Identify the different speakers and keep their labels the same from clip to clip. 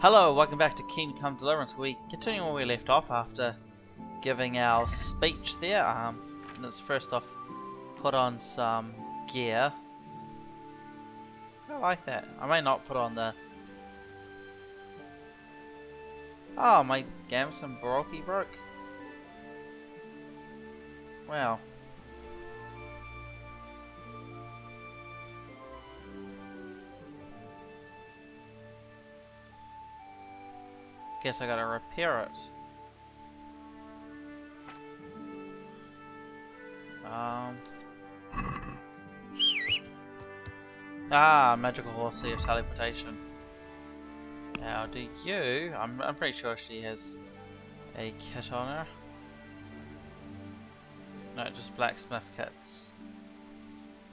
Speaker 1: Hello, welcome back to Kingdom Come Deliverance. We continue where we left off after giving our speech there. Let's first off put on some gear. I like that. I may not put on the... Oh, my gamson broke. Wow. Guess I gotta repair it. Magical horse sea of teleportation. Now, do you? I'm pretty sure she has a kit on her. No, just blacksmith kits.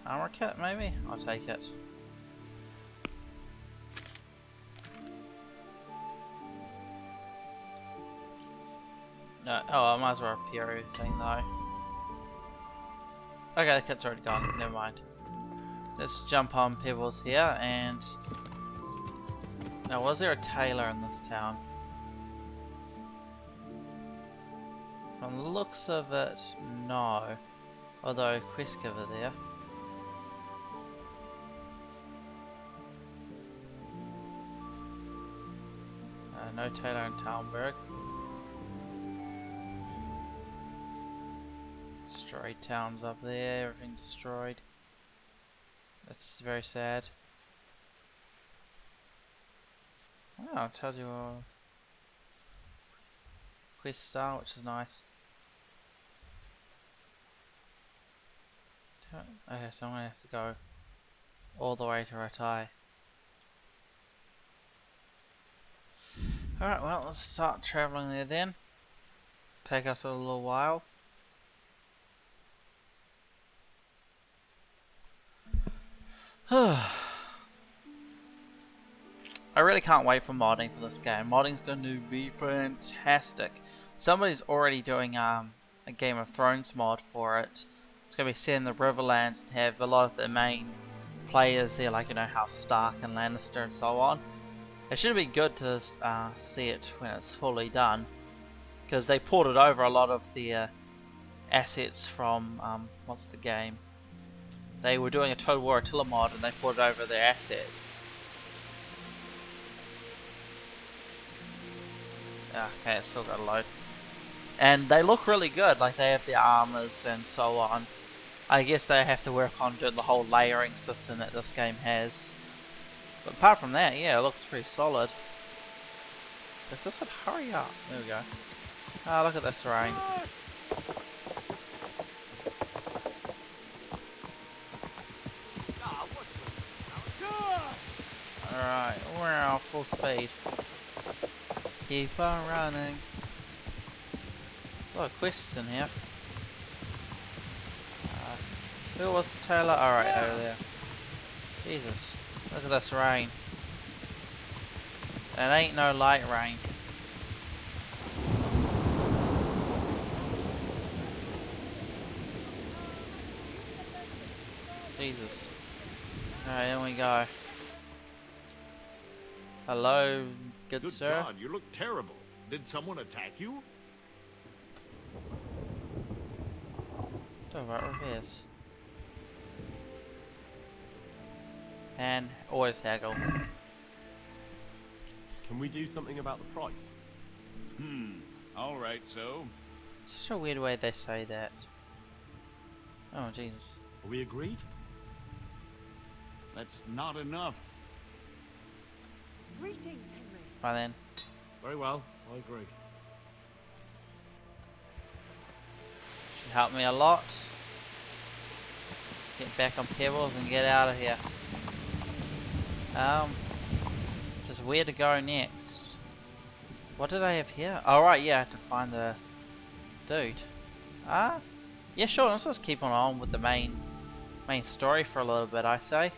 Speaker 1: Armor kit, maybe? I'll take it. No, oh, I might as well repair everything though. Okay, the kit's already gone, never mind. Let's jump on Pebbles here and... Now, was there a tailor in this town? From the looks of it, no. Although, quest giver there. No tailor in Talmberg. Destroyed towns up there, everything destroyed. That's very sad. Oh, it tells you a quest star, which is nice. Okay, so I'm gonna have to go all the way to Ratai. Alright, well, let's start travelling there then. Take us a little while. I really can't wait for modding for this game. Modding's going to be fantastic. Somebody's already doing a Game of Thrones mod for it. It's going to be set in the Riverlands and have a lot of the main players there, like, you know, House Stark and Lannister and so on. It should be good to see it when it's fully done, because they ported over a lot of the assets from, what's the game? They were doing a Total War Attila mod and they ported over their assets. Okay, it's still got to load. And they look really good, like they have the armors and so on. I guess they have to work on doing the whole layering system that this game has. But apart from that, yeah, it looks pretty solid. If this would hurry up. There we go. Ah, look at this rain. Alright, wow, full speed. Keep on running. There's a lot of quests in here. Who was the tailor? Alright, over there. Jesus, look at this rain. It ain't no light rain. Jesus. Alright, here we go. Hello, good sir.
Speaker 2: God, you look terrible. Did someone attack you?
Speaker 1: Don't worry, repairs. And always haggle.
Speaker 3: Can we do something about the price?
Speaker 2: Alright, so.
Speaker 1: Such a weird way they say that. Oh, Jesus.
Speaker 3: Are we agreed?
Speaker 2: That's not enough.
Speaker 4: Greetings, Henry.
Speaker 1: Fine then.
Speaker 3: Very well, I agree.
Speaker 1: Should help me a lot. Get back on Pebbles and get out of here. Just where to go next. What did I have here? Oh right, yeah, I have to find the dude. Yeah, sure, let's just keep on with the main story for a little bit, I say.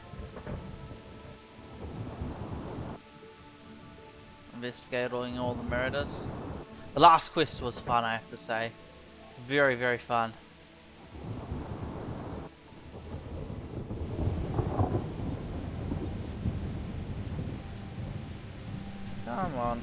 Speaker 1: Investigating all the murders. The last quest was fun, I have to say. Very, very fun. Come Come on.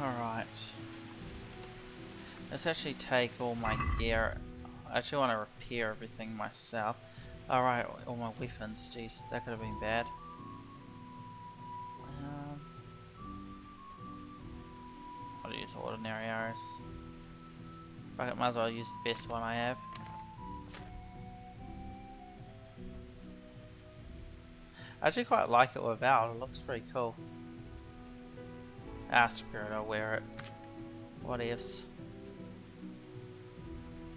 Speaker 1: Alright. Let's actually take all my gear. I actually want to repair everything myself. Alright, all my weapons. Jeez, that could have been bad. I'll use ordinary arrows. Fuck it, might as well use the best one I have. I actually quite like it without, it looks pretty cool. Ah, screw it, I'll wear it. What ifs?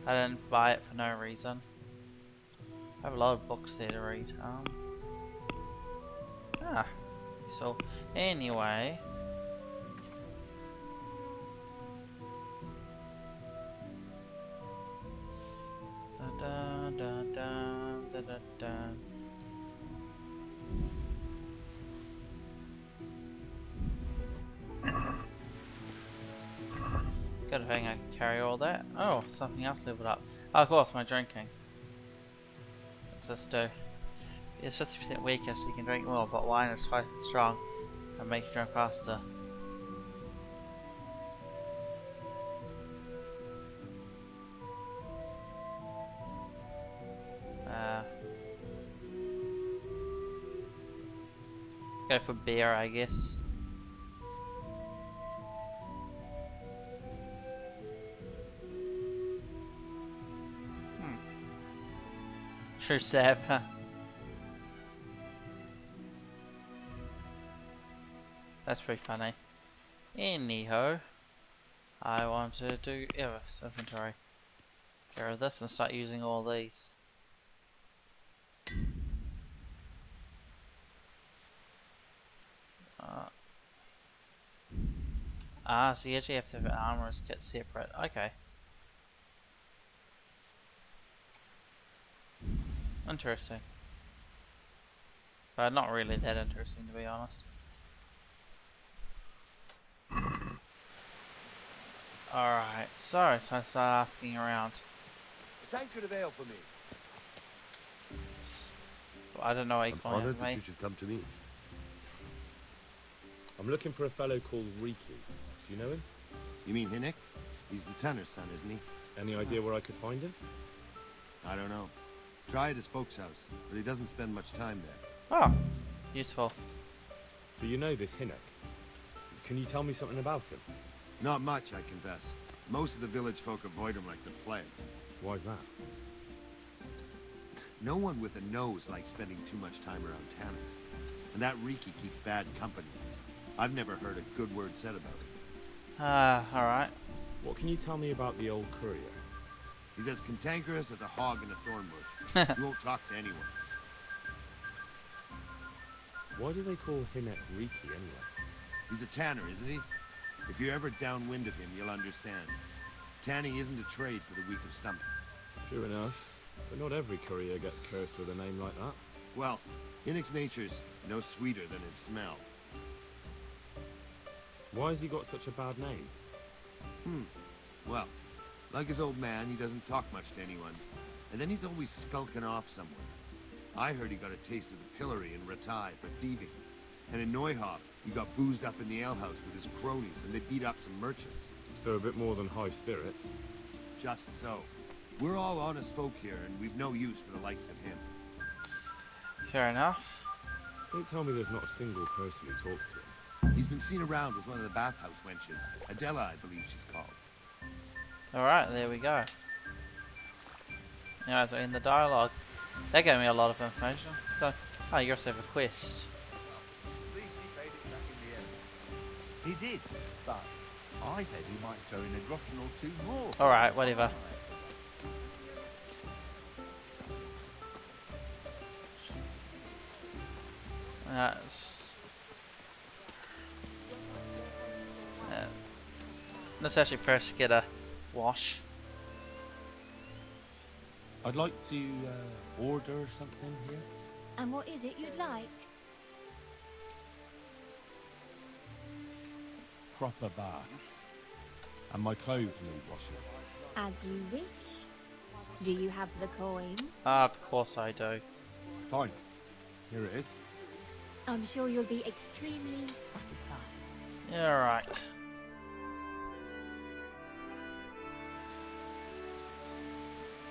Speaker 1: I didn't buy it for no reason. I have a lot of books there to read. So anyway. Da, da, da, da, da, da. Good thing I can carry all that. Oh, something else leveled up. Oh, of course, my drinking. What's this do? It's 50% weaker, so you can drink more, but wine is twice as strong and make you drink faster. Let's go for beer, I guess. True Sav, huh? That's pretty funny. Anyhow, I want to do inventory. Get rid of this and start using all these. So you actually have to have an armorer's kit separate. Okay. Interesting. But not really that interesting, to be honest. Alright, so time to start asking around.
Speaker 4: A tankard of ale for me.
Speaker 1: I don't know what you're
Speaker 4: I'm
Speaker 1: calling
Speaker 4: honored
Speaker 1: it,
Speaker 4: that you
Speaker 1: mate.
Speaker 4: should come to me.
Speaker 3: I'm looking for a fellow called Reeky. Do you know him?
Speaker 4: You mean Hinnick? He's the tanner's son, isn't he?
Speaker 3: Any idea where I could find him?
Speaker 4: I don't know. Try at his folks' house, but he doesn't spend much time there.
Speaker 1: Oh, useful.
Speaker 3: So you know this Hinnick. Can you tell me something about him?
Speaker 4: Not much, I confess. Most of the village folk avoid him like the plague.
Speaker 3: Why's that?
Speaker 4: No one with a nose likes spending too much time around tanners. And that reeky keeps bad company. I've never heard a good word said about him.
Speaker 1: Alright.
Speaker 3: What can you tell me about the old courier?
Speaker 4: He's as cantankerous as a hog in a thorn bush. He won't talk to anyone.
Speaker 3: Why do they call Hinnick Reeky anyway?
Speaker 4: He's a tanner, isn't he? If you're ever downwind of him, you'll understand. Tanning isn't a trade for the weak of stomach.
Speaker 3: True enough. But not every courier gets cursed with a name like that.
Speaker 4: Well, Hinnick's nature's no sweeter than his smell.
Speaker 3: Why has he got such a bad name?
Speaker 4: Well, like his old man, he doesn't talk much to anyone. And then he's always skulking off somewhere. I heard he got a taste of the pillory in Ratai for thieving. And in Neuhof, he got boozed up in the alehouse with his cronies, and they beat up some merchants.
Speaker 3: So a bit more than high spirits.
Speaker 4: Just so. We're all honest folk here, and we've no use for the likes of him.
Speaker 1: Fair enough.
Speaker 3: Don't tell me there's not a single person who talks to him.
Speaker 4: He's been seen around with one of the bathhouse wenches. Adela, I believe she's called.
Speaker 1: Alright, there we go. Anyway, so in the dialogue, that gave me a lot of information. So, oh, you also have a quest.
Speaker 5: At least he paid it back in the end. He did, but I said he might throw in a groschen or two more.
Speaker 1: Alright, whatever. Let's actually first get a wash.
Speaker 6: I'd like to order something here.
Speaker 7: And what is it you'd like?
Speaker 6: proper bath. And my clothes need washing.
Speaker 7: As you wish. Do you have the coin?
Speaker 1: Of course I do.
Speaker 6: Fine. Here it is.
Speaker 7: I'm sure you'll be extremely satisfied.
Speaker 1: Yeah, right.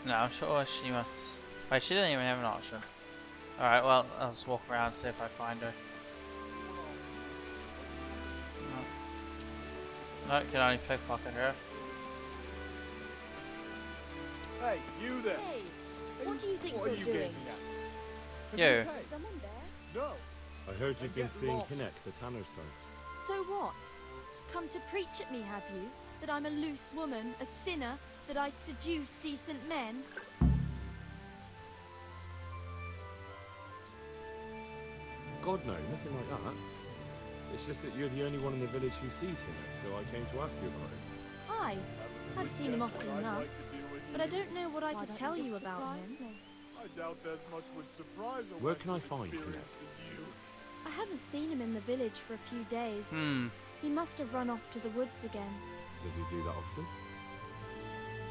Speaker 1: No, I'm sure she must. Wait, she didn't even have an option. Alright, well, I'll just walk around and see if I find her. No, can only pickpocket her.
Speaker 8: Hey, you there!
Speaker 7: Hey, what do you think
Speaker 8: What are
Speaker 7: you're
Speaker 8: you
Speaker 7: doing?
Speaker 8: getting at? Have
Speaker 1: You.
Speaker 8: you paid?
Speaker 7: Someone there?
Speaker 8: No.
Speaker 3: I heard you've been
Speaker 8: Get
Speaker 3: seeing
Speaker 8: lost.
Speaker 3: Hinek, the tanner's son.
Speaker 7: So what? Come to preach at me, have you? That I'm a loose woman, a sinner, that I seduce decent men?
Speaker 3: God no, nothing like that. It's just that you're the only one in the village who sees Hinek, so I came to ask you about it.
Speaker 7: I've seen him often enough, but I don't know what I could tell you about him.
Speaker 8: I doubt there's much would surprise a
Speaker 3: Where
Speaker 8: wench
Speaker 3: can I
Speaker 8: as
Speaker 3: find
Speaker 8: experienced
Speaker 3: Hinek?
Speaker 8: as you.
Speaker 7: I haven't seen him in the village for a few days. He must have run off to the woods again.
Speaker 3: Does he do that often?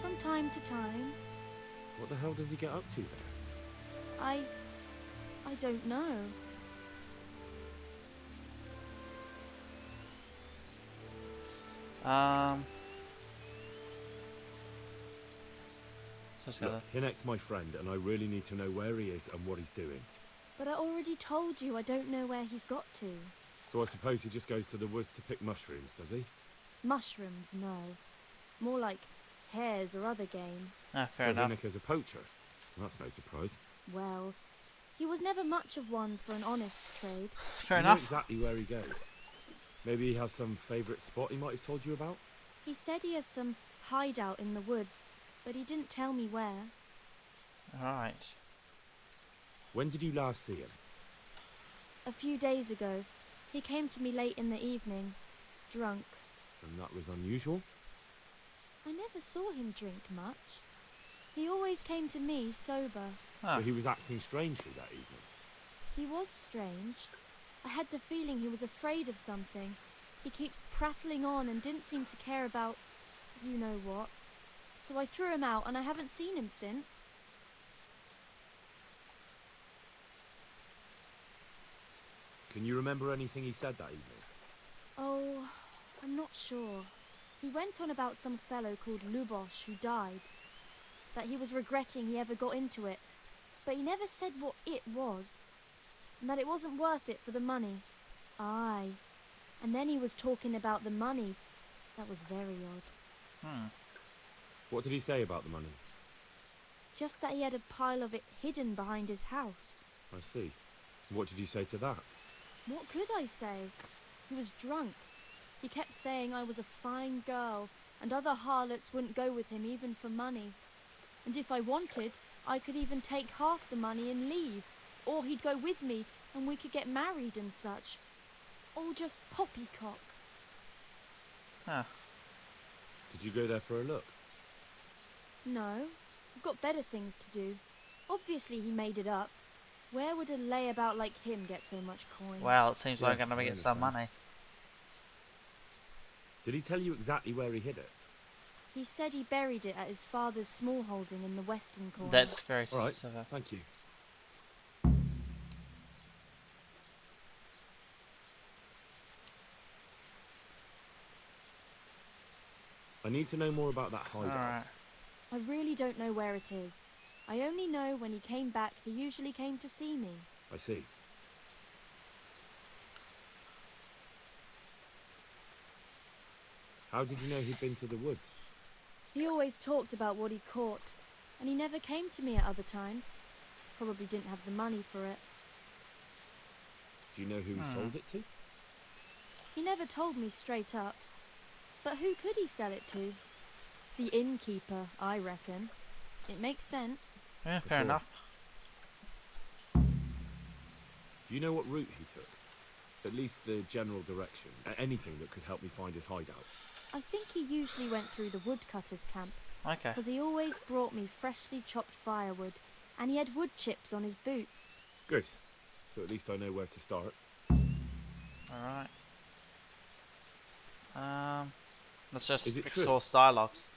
Speaker 7: From time to time.
Speaker 3: What the hell does he get up to there?
Speaker 7: I don't know.
Speaker 1: So it's
Speaker 3: Look,
Speaker 1: gonna-
Speaker 3: Hinek's my friend, and I really need to know where he is and what he's doing.
Speaker 7: But I already told you I don't know where he's got to.
Speaker 3: So I suppose he just goes to the woods to pick mushrooms, does he?
Speaker 7: Mushrooms, no. More like hares or other game.
Speaker 1: Ah, fair
Speaker 3: So
Speaker 1: enough.
Speaker 3: Hinek is a poacher. That's no surprise.
Speaker 7: Well, he was never much of one for an honest trade.
Speaker 1: Fair
Speaker 3: You know
Speaker 1: enough.
Speaker 3: exactly where he goes. Maybe he has some favourite spot he might have told you about?
Speaker 7: He said he has some hideout in the woods, but he didn't tell me where.
Speaker 1: Alright.
Speaker 3: When did you last see him?
Speaker 7: A few days ago, he came to me late in the evening, drunk.
Speaker 3: And that was unusual?
Speaker 7: I never saw him drink much. He always came to me sober.
Speaker 1: Ah.
Speaker 3: So he was acting strangely that evening.
Speaker 7: He was strange. I had the feeling he was afraid of something. He keeps prattling on and didn't seem to care about you know what. So I threw him out and I haven't seen him since.
Speaker 3: Can you remember anything he said that evening?
Speaker 7: Oh, I'm not sure. He went on about some fellow called Lubosh who died. That he was regretting he ever got into it. But he never said what it was. And that it wasn't worth it for the money. Aye. And then he was talking about the money. That was very odd.
Speaker 3: What did he say about the money?
Speaker 7: Just that he had a pile of it hidden behind his house.
Speaker 3: I see. What did you say to that?
Speaker 7: What could I say? He was drunk. He kept saying I was a fine girl, and other harlots wouldn't go with him even for money. And if I wanted, I could even take half the money and leave. Or he'd go with me, and we could get married and such. All just poppycock.
Speaker 1: Huh.
Speaker 3: Did you go there for a look?
Speaker 7: No, I've got better things to do. Obviously he made it up. Where would a layabout like him get so much coin?
Speaker 1: Well, it seems like
Speaker 3: Yes,
Speaker 1: I'm gonna
Speaker 3: I
Speaker 1: get some
Speaker 3: understand.
Speaker 1: money.
Speaker 3: Did he tell you exactly where he hid it?
Speaker 7: He said he buried it at his father's small holding in the western corner.
Speaker 1: That's very
Speaker 3: All right,
Speaker 1: specific.
Speaker 3: thank you. I need to know more about that hideout.
Speaker 1: Alright.
Speaker 7: I really don't know where it is. I only know when he came back, he usually came to see me.
Speaker 3: I see. How did you know he'd been to the woods?
Speaker 7: He always talked about what he caught, and he never came to me at other times. Probably didn't have the money for it.
Speaker 3: Do you know who he sold it to?
Speaker 7: He never told me straight up. But who could he sell it to? The innkeeper, I reckon. It makes sense.
Speaker 1: Yeah, fair
Speaker 3: sure.
Speaker 1: enough.
Speaker 3: Do you know what route he took? At least the general direction. Anything that could help me find his hideout.
Speaker 7: I think he usually went through the woodcutter's camp,
Speaker 1: Okay.
Speaker 7: because he always brought me freshly chopped firewood, and he had wood chips on his boots.
Speaker 3: Good. So at least I know where to start.
Speaker 1: Alright. It's just
Speaker 3: Is it true?
Speaker 1: source dialogues.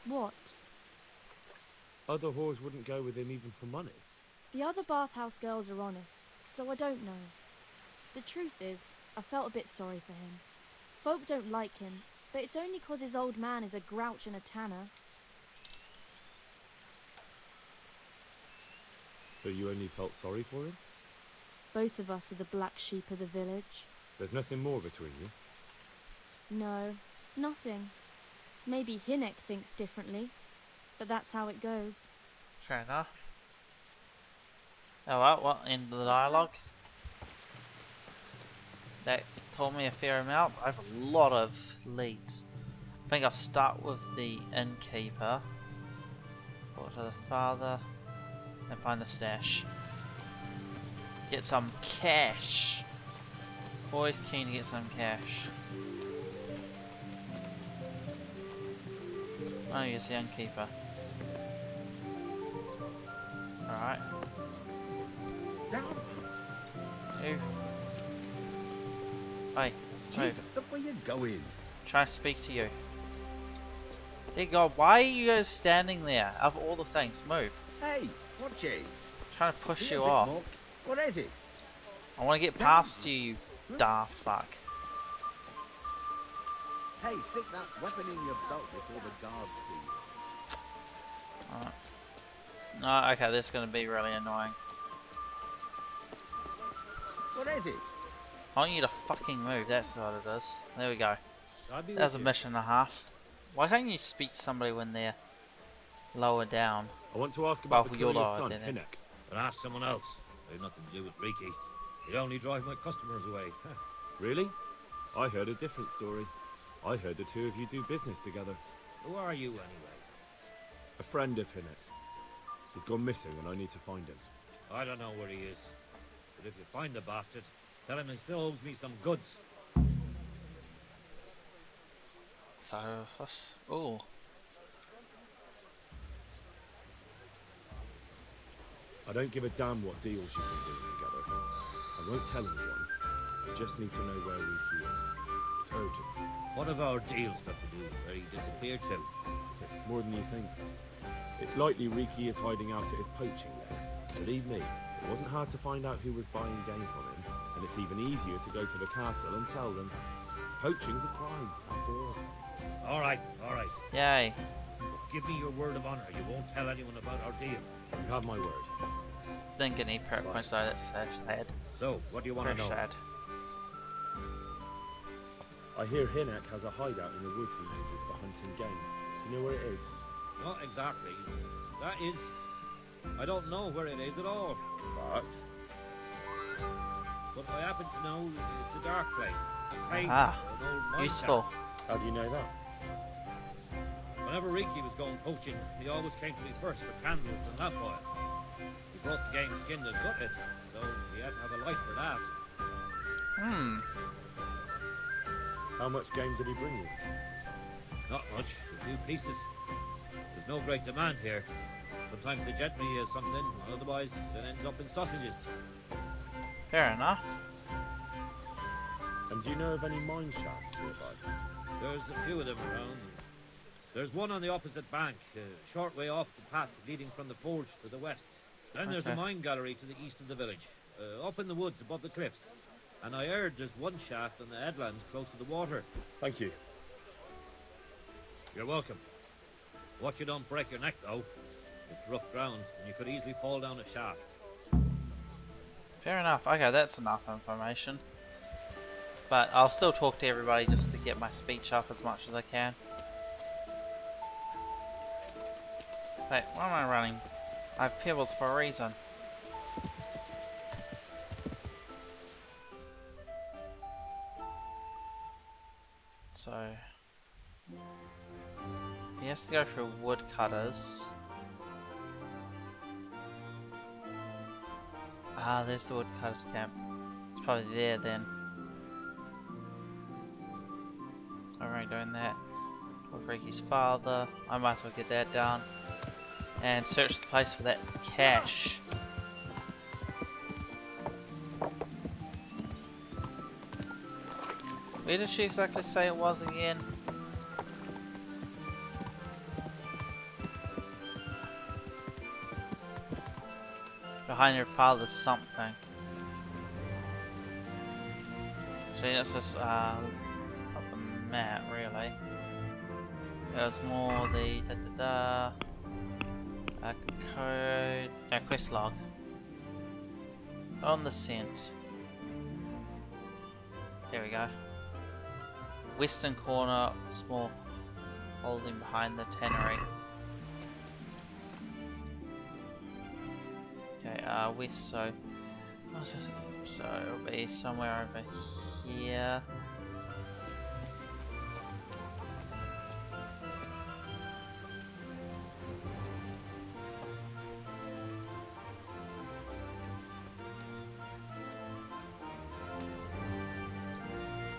Speaker 7: What?
Speaker 3: Other whores wouldn't go with him even for money.
Speaker 7: The other bathhouse girls are honest, so I don't know. The truth is, I felt a bit sorry for him. Folk don't like him, but it's only 'cause his old man is a grouch and a tanner.
Speaker 3: So you only felt sorry for him?
Speaker 7: Both of us are the black sheep of the village.
Speaker 3: There's nothing more between you?
Speaker 7: No, nothing. Maybe Hinek thinks differently, but that's how it goes.
Speaker 1: Fair enough. Alright, well, end of the dialogue. That told me a fair amount. I have a lot of leads. I think I'll start with the innkeeper. Go to the father. And find the stash. Get some cash. Always keen to get some cash. Oh, yes, the innkeeper. Alright.
Speaker 5: Down.
Speaker 1: Who? Hey, move.
Speaker 5: Jesus, look where you're going.
Speaker 1: Trying to speak to you. Dear God, why are you guys standing there? Of all the things, move.
Speaker 5: Hey, watch it.
Speaker 1: Trying to push
Speaker 5: Be a
Speaker 1: you
Speaker 5: bit
Speaker 1: off.
Speaker 5: more- What is it?
Speaker 1: I want to get past you, you daft fuck.
Speaker 5: Hey, stick that weapon in your belt before the guards see you.
Speaker 1: No, okay, this is going to be really annoying.
Speaker 5: What is it?
Speaker 1: I want you to fucking move, that's what it is. There we go.
Speaker 6: I'll be
Speaker 1: That's a
Speaker 6: with you.
Speaker 1: mission and a half. Why can't you speak to somebody when they're lower down?
Speaker 3: I want to ask about
Speaker 1: Well,
Speaker 3: the
Speaker 1: you're
Speaker 3: courier's
Speaker 1: lower
Speaker 3: son,
Speaker 1: then.
Speaker 3: Hinek.
Speaker 6: But ask someone else. I have nothing to do with reeky. They only drive my customers away.
Speaker 3: Really? I heard a different story. I heard the two of you do business together.
Speaker 6: Who are you anyway?
Speaker 3: A friend of Hinek's. He's gone missing and I need to find him.
Speaker 6: I don't know where he is. But if you find the bastard, tell him he still owes me some goods.
Speaker 1: So, oh,
Speaker 3: I don't give a damn what deals you've been doing together. I won't tell anyone. I just need to know where Reeky is. It's urgent.
Speaker 6: What have our deals got to do with where he disappeared to?
Speaker 3: More than you think. It's likely Reeky is hiding out at his poaching lair. Believe me, it wasn't hard to find out who was buying game from him, and it's even easier to go to the castle and tell them. Poaching's a crime, after all.
Speaker 6: All right.
Speaker 1: yay.
Speaker 6: Give me your word of honor. You won't tell anyone about our deal.
Speaker 3: You have my word.
Speaker 1: Didn't get any perk points though, that's sad.
Speaker 6: So, what do you want
Speaker 1: Very
Speaker 6: to know?
Speaker 1: sad.
Speaker 3: I hear Hinek has a hideout in the woods he uses for hunting game. Do you know where it is?
Speaker 6: Not exactly. That is... I don't know where it is at all.
Speaker 3: But
Speaker 6: But I happen to know it's a dark place. A cave
Speaker 1: Ah,
Speaker 6: or an old mine
Speaker 1: useful.
Speaker 6: shaft.
Speaker 3: how do you know that?
Speaker 6: Whenever Reeky was going poaching, he always came to me first for candles and lamp oil. He brought the game skinned and gutted, so he had to have a light for that.
Speaker 1: Hmm.
Speaker 3: How much game did he bring you?
Speaker 6: Not much, a few pieces. There's no great demand here. Sometimes the gentry has something, otherwise it ends up in sausages.
Speaker 1: Fair enough.
Speaker 3: And do you know of any mine shafts nearby?
Speaker 6: There's a few of them around. There's one on the opposite bank, a short way off the path leading from the forge to the west. Then there's a
Speaker 1: Okay.
Speaker 6: mine gallery to the east of the village, up in the woods above the cliffs. And I heard there's one shaft on the headland close to the water.
Speaker 3: Thank you.
Speaker 6: You're welcome. Watch you don't break your neck, though. It's rough ground, and you could easily fall down a shaft.
Speaker 1: Fair enough. Okay, that's enough information. But I'll still talk to everybody just to get my speech up as much as I can. Wait, why am I running? I have pebbles for a reason. So... he has to go through woodcutters. Ah, there's the woodcutters camp. It's probably there then. Alright, doing that. With Ricky's father. I might as well get that done. And search the place for that cash. Where did she exactly say it was again? behind your father's something. See, that's just not the map really. There's more the code, no, quest log. On the scent. There we go. Western corner of the small holding behind the tannery. Okay, west, so it'll be somewhere over here.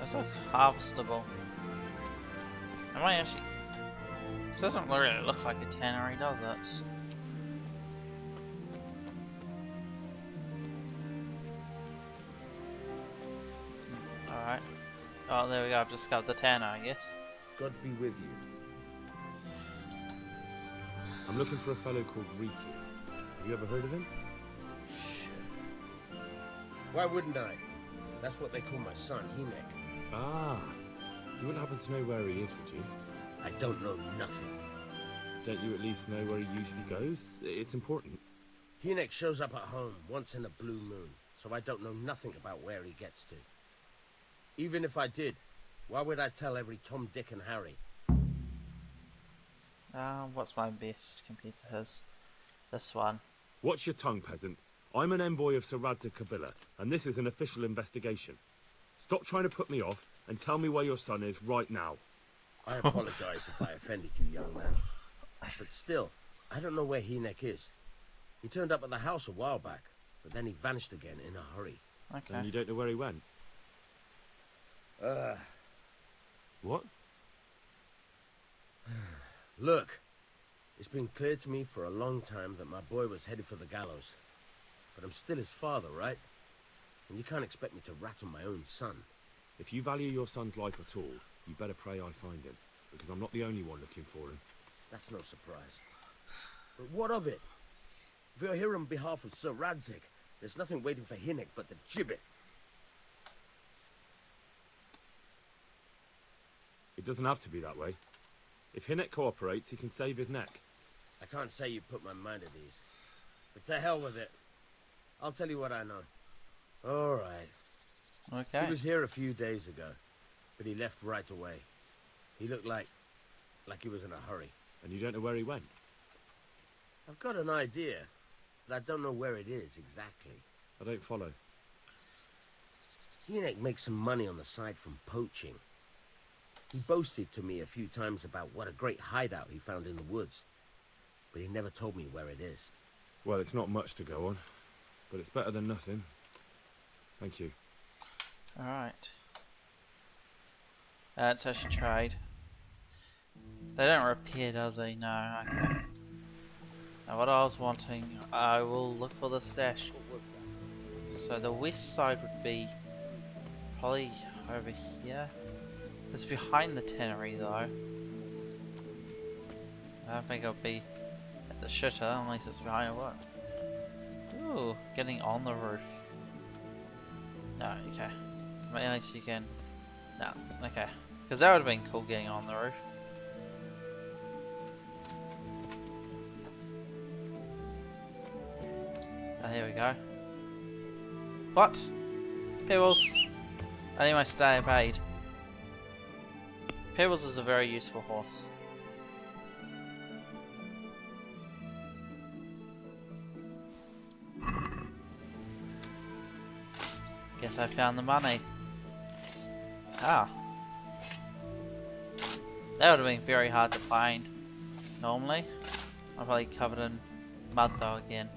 Speaker 1: It's like harvestable. Am I actually? This doesn't really look like a tannery, does it? Alright. Oh, there we go. I've discovered the tanner, I guess.
Speaker 3: God be with you. I'm looking for a fellow called Reeky. Have you ever heard of him?
Speaker 9: Shit. Why wouldn't I? That's what they call my son, Hinek.
Speaker 3: Ah, you wouldn't happen to know where he is, would you?
Speaker 9: I don't know nothing.
Speaker 3: Don't you at least know where he usually goes? It's important.
Speaker 9: Hinek shows up at home once in a blue moon, so I don't know nothing about where he gets to. Even if I did, why would I tell every Tom, Dick and Harry?
Speaker 1: What's my best compared to his? This one.
Speaker 3: Watch your tongue, peasant. I'm an envoy of Sir Radzig Kobyla, and this is an official investigation. Stop trying to put me off, and tell me where your son is right now.
Speaker 9: I apologize if I offended you, young man. But still, I don't know where Hinek is. He turned up at the house a while back, but then he vanished again in a hurry.
Speaker 1: Okay.
Speaker 3: And you don't know where he went? What?
Speaker 9: Look, it's been clear to me for a long time that my boy was headed for the gallows. But I'm still his father, right? And you can't expect me to rat on my own son.
Speaker 3: If you value your son's life at all, you better pray I find him, because I'm not the only one looking for him.
Speaker 9: That's no surprise. But what of it? If you're here on behalf of Sir Radzig, there's nothing waiting for Hinek but the gibbet.
Speaker 3: It doesn't have to be that way. If Hinek cooperates, he can save his neck.
Speaker 9: I can't say you put my mind at ease. But to hell with it. I'll tell you what I know. All right.
Speaker 1: Okay.
Speaker 9: He was here a few days ago, but he left right away. He looked like he was in a hurry.
Speaker 3: And you don't know where he went?
Speaker 9: I've got an idea, but I don't know where it is exactly.
Speaker 3: I don't follow.
Speaker 9: Hinek makes some money on the side from poaching. He boasted to me a few times about what a great hideout he found in the woods, but he never told me where it is.
Speaker 3: Well, it's not much to go on, but it's better than nothing. Thank you.
Speaker 1: Alright. So she tried. They don't repair, does he? No, okay. Now what I was wanting, I will look for the stash. So the west side would be probably over here. It's behind the tannery though. I don't think it'll be at the shitter unless it's behind a what? Ooh, getting on the roof. No, okay. At least you can. No, okay. Because that would have been cool getting on the roof. Oh, here we go. What? Pebbles! I need my stay obeyed. Pebbles is a very useful horse. Guess I found the money. Ah. That would have been very hard to find normally. I'm probably covered in mud though again.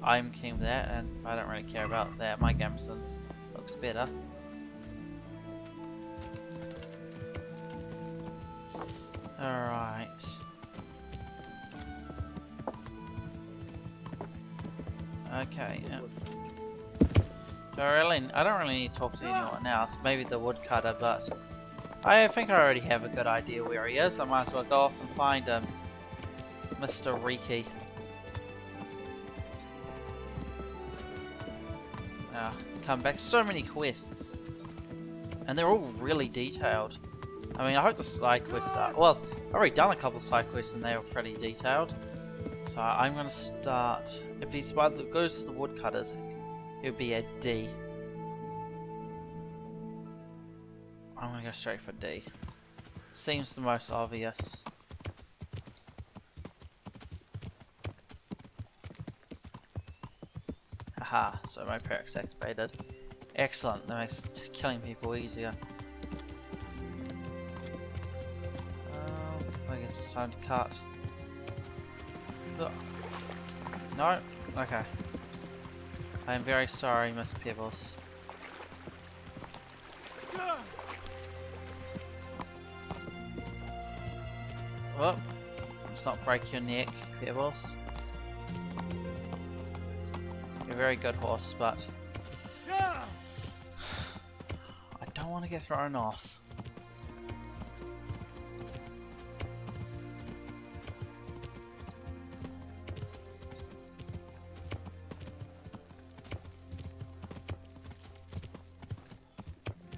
Speaker 1: I'm keen with that and I don't really care about that. My Gamsons looks better. Alright. Okay, yeah. So I don't really need to talk to anyone else, maybe the woodcutter, but I think I already have a good idea where he is. I might as well go off and find him. Mr. Reeky. come back. So many quests. And they're all really detailed. I mean, I hope the side quests are... Well, I've already done a couple side quests and they were pretty detailed. So I'm going to start... If he goes to the woodcutters, it would be a D. I'm going to go straight for D. Seems the most obvious. Aha, so my perk's activated. Excellent, that makes killing people easier. I guess it's time to cut. Ugh. No? Okay. I am very sorry, Miss Pebbles. Oh, let's not break your neck, Pebbles. You're a very good horse, but I don't want to get thrown off.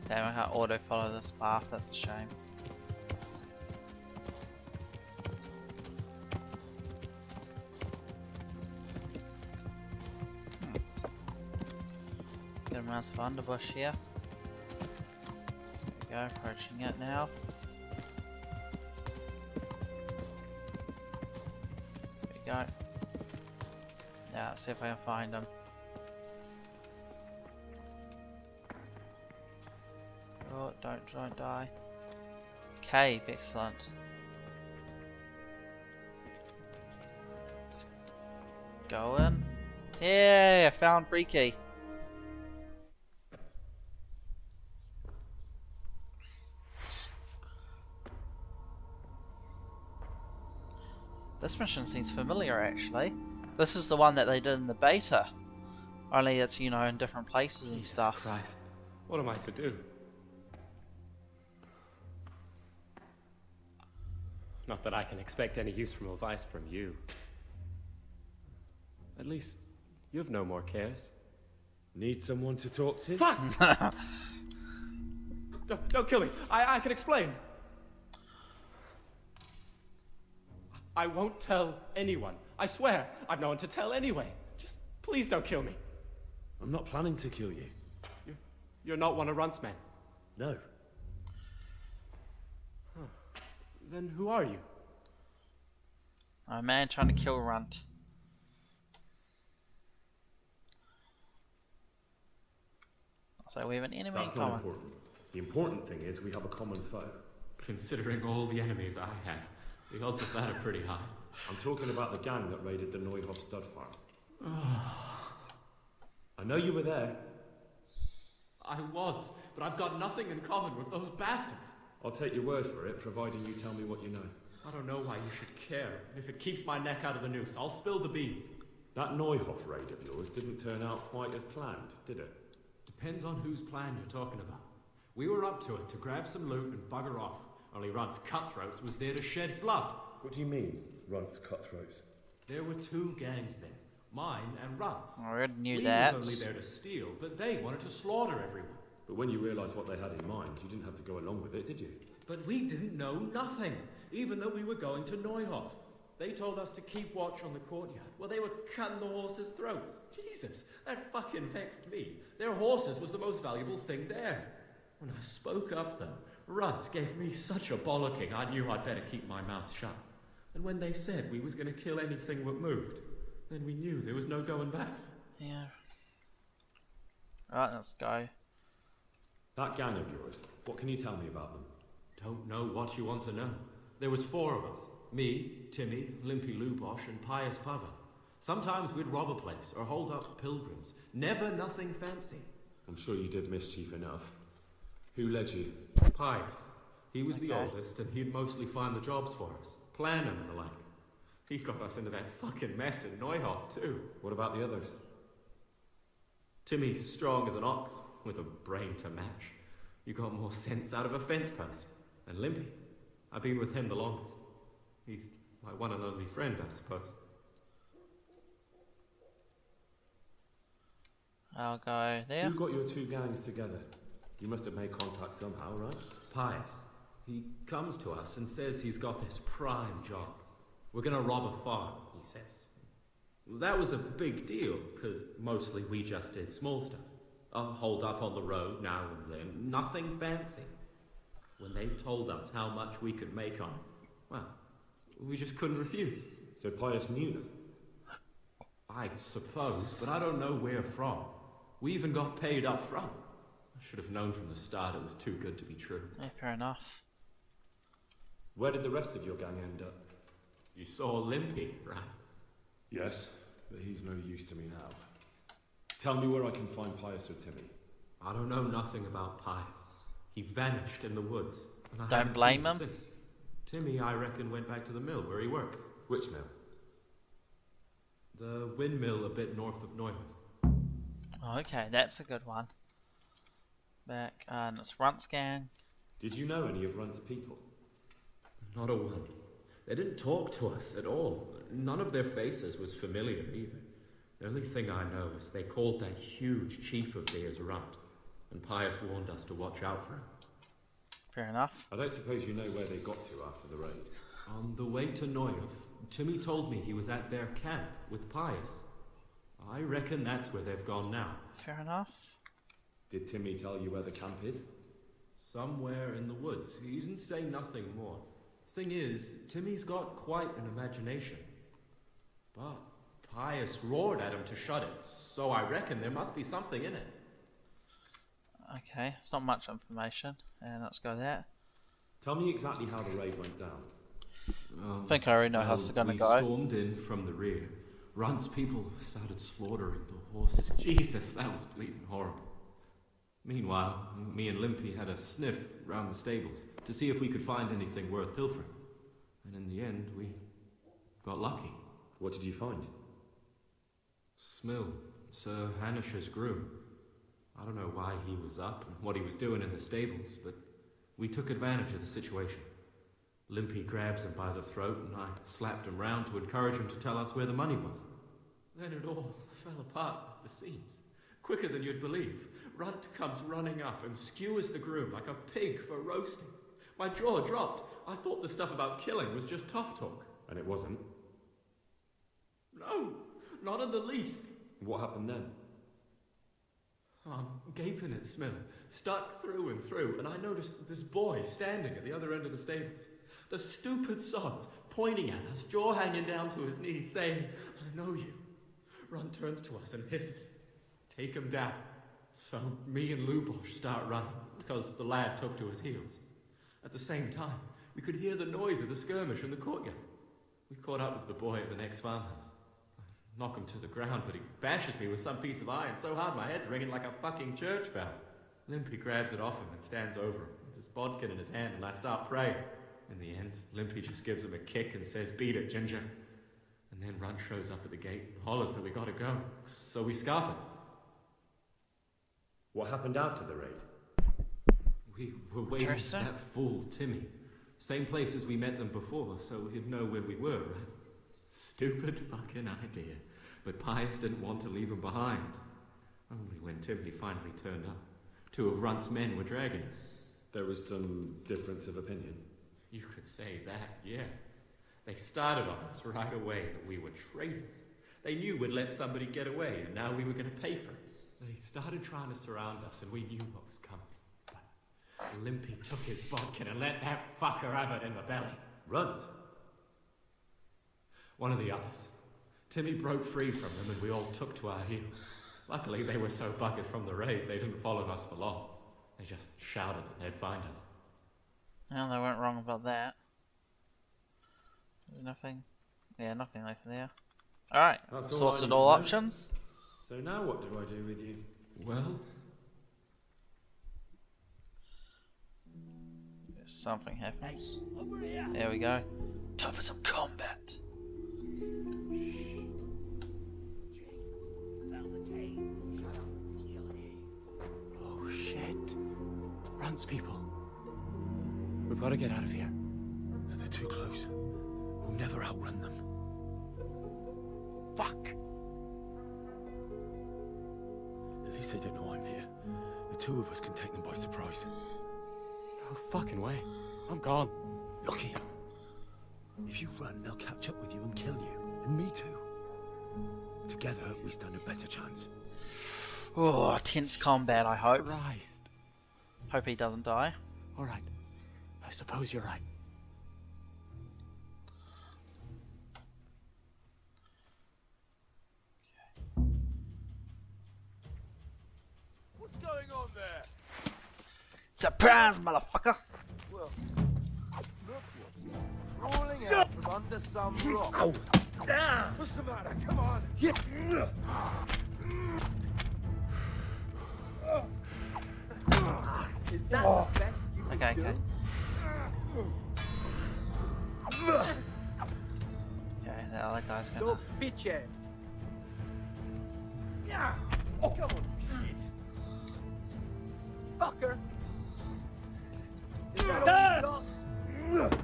Speaker 1: Damn, I can't auto follow this path, that's a shame. Good amounts of underbush here. There we go, approaching it now. There we go. Now let's see if I can find them. Oh, don't die. Cave, excellent. Let's go in. Yeah, I found reeky. This mission seems familiar, actually. This is the one that they did in the beta. Only it's, you know, in different places and stuff.
Speaker 10: Christ. What am I to do? Not that I can expect any useful advice from you. At least, you've no more cares.
Speaker 3: Need someone to talk to?
Speaker 10: Fuck! Don't kill me. I can explain. I won't tell anyone. I swear, I've no one to tell anyway. Just please don't kill me.
Speaker 3: I'm not planning to kill you.
Speaker 10: You're not one of Runt's men?
Speaker 3: No.
Speaker 10: Huh. Then who are you?
Speaker 1: A man trying to kill Runt. So we have an enemy
Speaker 3: That's
Speaker 1: in
Speaker 3: not
Speaker 1: common.
Speaker 3: important. The important thing is we have a common foe.
Speaker 10: Considering all the enemies I have, the odds of that are pretty high.
Speaker 3: I'm talking about the gang that raided the Neuhoff stud farm. I know you were there.
Speaker 10: I was, but I've got nothing in common with those bastards.
Speaker 3: I'll take your word for it, providing you tell me what you know.
Speaker 10: I don't know why you should care. If it keeps my neck out of the noose, I'll spill the beans.
Speaker 3: That Neuhoff raid of yours didn't turn out quite as planned, did it?
Speaker 10: Depends on whose plan you're talking about. We were up to it to grab some loot and bugger off. Only Runt's cutthroats was there to shed blood.
Speaker 3: What do you mean, Runt's cutthroats?
Speaker 10: There were two gangs then. Mine and Runt's.
Speaker 1: I already knew
Speaker 10: we
Speaker 1: that.
Speaker 10: was only there to steal, but they wanted to slaughter everyone.
Speaker 3: But when you realised what they had in mind, you didn't have to go along with it, did you?
Speaker 10: But we didn't know nothing, even though we were going to Neuhoff. They told us to keep watch on the courtyard while they were cutting the horses' throats. Jesus, that fucking vexed me. Their horses was the most valuable thing there. When I spoke up, though, Runt gave me such a bollocking I knew I'd better keep my mouth shut. And when they said we was going to kill anything that moved, then we knew there was no going back.
Speaker 1: Yeah. Right, let's go.
Speaker 3: That gang of yours, what can you tell me about them?
Speaker 10: Don't know what you want to know. There was 4 of us. Me, Timmy, Limpy Lubosh, and Pius Pava. Sometimes we'd rob a place or hold up pilgrims. Never nothing fancy.
Speaker 3: I'm sure you did mischief enough. Who led you?
Speaker 10: Pius. He was the oldest, and he'd mostly find the jobs for us. Plan them and the like. He got us into that fucking mess in Neuhoff, too.
Speaker 3: What about the others?
Speaker 10: Timmy's strong as an ox, with a brain to match. You got more sense out of a fence post. And Limpy, I've been with him the longest. He's my one and only friend, I suppose.
Speaker 1: I'll go there.
Speaker 3: Who got your two gangs together? You must have made contact somehow, right?
Speaker 10: Pius. He comes to us and says he's got this prime job. We're gonna rob a farm, he says. That was a big deal, because mostly we just did small stuff. Hold up on the road now and then, nothing fancy. When they told us how much we could make on it, well, we just couldn't refuse.
Speaker 3: So Pius knew them?
Speaker 10: I suppose, but I don't know where from. We even got paid up front. I should have known from the start it was too good to be true.
Speaker 1: Yeah, fair enough.
Speaker 3: Where did the rest of your gang end up?
Speaker 10: You saw Limpy, right?
Speaker 3: Yes, but he's no use to me now. Tell me where I can find Pius or Timmy.
Speaker 10: I don't know nothing about Pius. He vanished in the woods. And I
Speaker 1: Don't
Speaker 10: haven't
Speaker 1: blame
Speaker 10: seen
Speaker 1: him.
Speaker 10: since. Timmy, I reckon, went back to the mill where he works.
Speaker 3: Which mill?
Speaker 10: The windmill a bit north of Neuhof.
Speaker 1: Oh, okay, that's a good one. Back, and it's Runt's gang.
Speaker 3: Did you know any of Runt's people?
Speaker 10: Not a one. They didn't talk to us at all. None of their faces was familiar either. The only thing I know is they called that huge chief of theirs Runt, and Pius warned us to watch out for him.
Speaker 1: Fair enough.
Speaker 3: I don't suppose you know where they got to after the raid.
Speaker 10: On the way to Neuhof, Timmy told me he was at their camp with Pius. I reckon that's where they've gone now.
Speaker 1: Fair enough.
Speaker 3: Did Timmy tell you where the camp is?
Speaker 10: Somewhere in the woods. He didn't say nothing more. Thing is, Timmy's got quite an imagination. But Pius roared at him to shut it, so I reckon there must be something in it.
Speaker 1: Okay, it's not much information, and let's go there.
Speaker 3: Tell me exactly how the raid went down.
Speaker 1: I think I already know how it's gonna go.
Speaker 10: We stormed in from the rear. Runt's people started slaughtering the horses. Jesus, that was bleeding horrible. Meanwhile, me and Limpy had a sniff round the stables to see if we could find anything worth pilfering. And in the end, we got lucky.
Speaker 3: What did you find?
Speaker 10: Smill, Sir Hanish's groom. I don't know why he was up and what he was doing in the stables, but we took advantage of the situation. Limpy grabs him by the throat and I slapped him round to encourage him to tell us where the money was. Then it all fell apart at the seams. Quicker than you'd believe. Runt comes running up and skewers the groom like a pig for roasting. My jaw dropped. I thought the stuff about killing was just tough talk.
Speaker 3: And it wasn't?
Speaker 10: No, not in the least.
Speaker 3: What happened then?
Speaker 10: I'm gaping at Smill, stuck through and through, and I noticed this boy standing at the other end of the stables. The stupid sods pointing at us, jaw hanging down to his knees, saying, "I know you." Runt turns to us and hisses, "Take him down." So me and Lubosh start running, because the lad took to his heels. At the same time, we could hear the noise of the skirmish in the courtyard. We caught up with the boy at the next farmhouse. I knock him to the ground, but he bashes me with some piece of iron so hard my head's ringing like a fucking church bell. Limpy grabs it off him and stands over him with his bodkin in his hand, and I start praying. In the end, Limpy just gives him a kick and says, "Beat it, Ginger." And then Runt shows up at the gate and hollers that we gotta go, so we scarp him.
Speaker 3: What happened after the raid?
Speaker 10: We were waiting for that fool, Timmy. Same place as we met them before, so he'd know where we were, right? Stupid fucking idea. But Pius didn't want to leave him behind. Only when Timmy finally turned up, two of Runt's men were dragging him.
Speaker 3: There was some difference of opinion.
Speaker 10: You could say that, yeah. They started on us right away that we were traitors. They knew we'd let somebody get away, and now we were going to pay for it. They started trying to surround us, and we knew what was coming. But Limpy took his bodkin and let that fucker have it in the belly.
Speaker 3: Runt?
Speaker 10: One of the others. Timmy broke free from them, and we all took to our heels. Luckily, they were so buggered from the raid, they didn't follow us for long. They just shouted that they'd find us.
Speaker 1: Well, they weren't wrong about that. There's nothing. Yeah, nothing left there. Alright, exhausted all options.
Speaker 3: So now what do I do with you?
Speaker 10: Well,
Speaker 1: something happens. There we go. Time for some combat.
Speaker 11: Oh shit. Runt's people. We've got to get out of here.
Speaker 4: They're too close. We'll never outrun them.
Speaker 11: Fuck.
Speaker 3: least they don't know I'm here. The two of us can take them by surprise.
Speaker 11: No fucking way. I'm gone.
Speaker 3: Look here. If you run, they'll catch up with you and kill you. And me too. Together, we stand a better chance.
Speaker 1: Oh, tense combat, I hope.
Speaker 11: Christ.
Speaker 1: Hope he doesn't die.
Speaker 11: All right. I suppose you're right.
Speaker 8: What's going on there?
Speaker 1: Surprise, motherfucker!
Speaker 8: Well, look what's crawling out from under some rock.
Speaker 9: Ow.
Speaker 8: What's the matter? Come on. Is that the best you can
Speaker 1: Okay,
Speaker 8: do?
Speaker 1: okay. Okay, the other guy's gonna...
Speaker 8: Little bitch head. Yeah. Oh, come on, shit. Fucker. Is that all you got?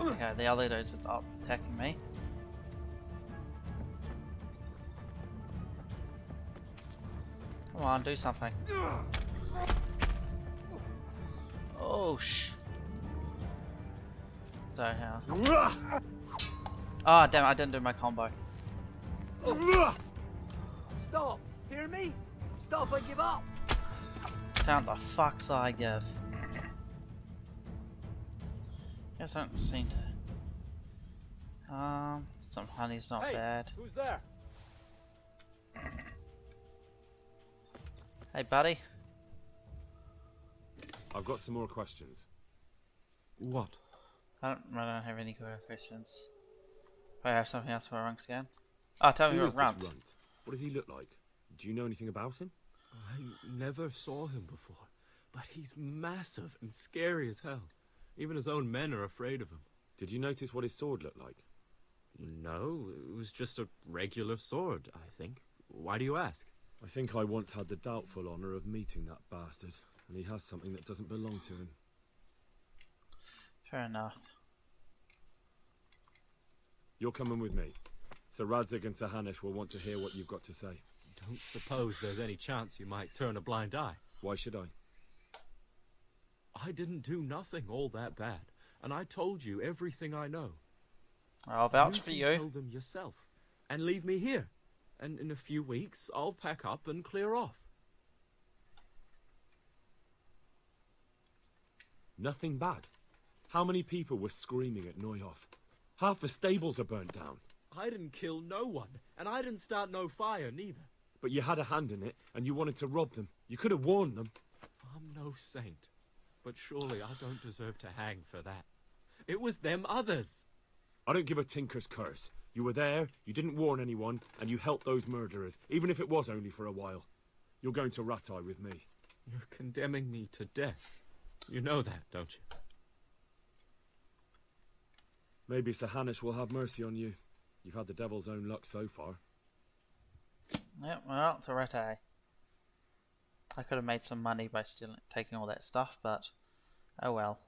Speaker 1: Okay, the other dude's up attacking me. Come on, do something. Oh, So, how? Ah, damn, I didn't do my combo.
Speaker 8: Stop. Hear me? Stop and give up.
Speaker 1: Count the fucks I give. Guess I don't seem to. Some honey's not bad.
Speaker 8: Who's there?
Speaker 1: Hey, buddy.
Speaker 3: I've got some more questions.
Speaker 11: What?
Speaker 1: I don't have any questions. I have something else for Runks again. Oh, tell me
Speaker 3: Who
Speaker 1: about
Speaker 3: is this
Speaker 1: Runt.
Speaker 3: Runt? What does he look like? Do you know anything about him?
Speaker 10: I never saw him before, but he's massive and scary as hell. Even his own men are afraid of him.
Speaker 3: Did you notice what his sword looked like?
Speaker 10: No, it was just a regular sword, I think. Why do you ask?
Speaker 3: I think I once had the doubtful honour of meeting that bastard, and he has something that doesn't belong to him.
Speaker 1: Fair enough.
Speaker 3: You're coming with me. Sir Radzig and Sir Hanush will want to hear what you've got to say.
Speaker 10: Don't suppose there's any chance you might turn a blind eye.
Speaker 3: Why should I?
Speaker 10: I didn't do nothing all that bad, and I told you everything I know.
Speaker 1: I'll vouch for
Speaker 10: You
Speaker 1: you.
Speaker 10: can tell them yourself, and leave me here. And in a few weeks, I'll pack up and clear off.
Speaker 3: Nothing bad. How many people were screaming at Neuhof? Half the stables are burnt down.
Speaker 10: I didn't kill no one, and I didn't start no fire neither.
Speaker 3: But you had a hand in it, and you wanted to rob them. You could have warned them.
Speaker 10: I'm no saint, but surely I don't deserve to hang for that. It was them others.
Speaker 3: I don't give a tinker's curse. You were there, you didn't warn anyone, and you helped those murderers, even if it was only for a while. You're going to Rattay with me.
Speaker 10: You're condemning me to death. You know that, don't you?
Speaker 3: Maybe Sir Hanush will have mercy on you. You've had the devil's own luck so far.
Speaker 1: Yep, well, to Rattay. I could have made some money by taking all that stuff, but oh well.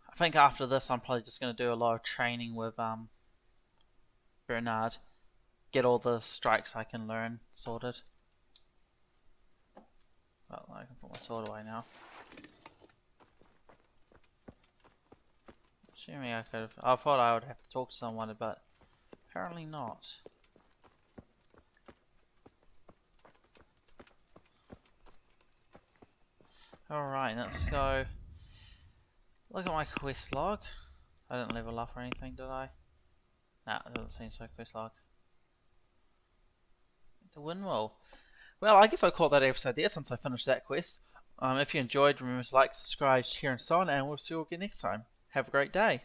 Speaker 1: I think after this I'm probably just going to do a lot of training with Bernard. Get all the strikes I can learn sorted. Well, I can put my sword away now. Assuming I could have... I thought I would have to talk to someone, but apparently not. Alright, let's go look at my quest log. I didn't level up or anything, did I? Nah, it doesn't seem so. Quest log. The windmill. Well, I guess I'll call that episode there since I finished that quest. If you enjoyed, remember to like, subscribe, share and so on, and we'll see you again next time. Have a great day.